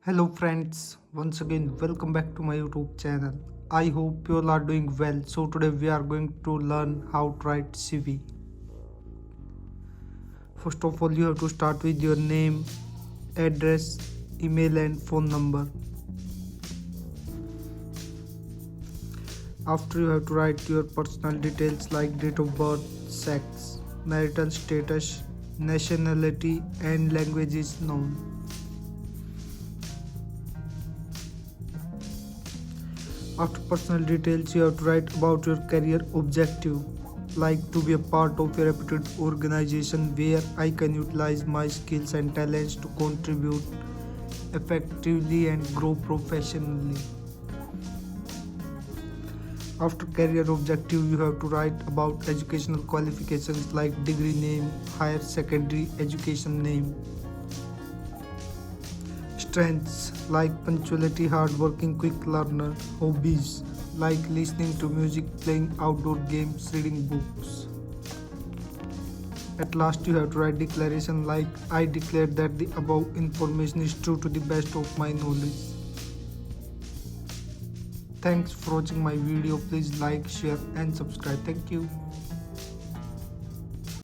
Hello friends, once again welcome back to my YouTube channel. I hope you all are doing well. So today we are going to learn how to write CV. First of all you have to start with your name, address, email and phone number. After you have to write your personal details like date of birth, sex, marital status, nationality and languages known. After personal details, you have to write about your career objective, like to be a part of a reputed organization where I can utilize my skills and talents to contribute effectively and grow professionally. After career objective, you have to write about educational qualifications like degree name, higher secondary education name. Strengths like punctuality, hardworking, quick learner. Hobbies like listening to music, playing outdoor games, reading books. At last, you have to write declaration like I declare that the above information is true to the best of my knowledge. Thanks for watching my video. Please like, share and subscribe. Thank you.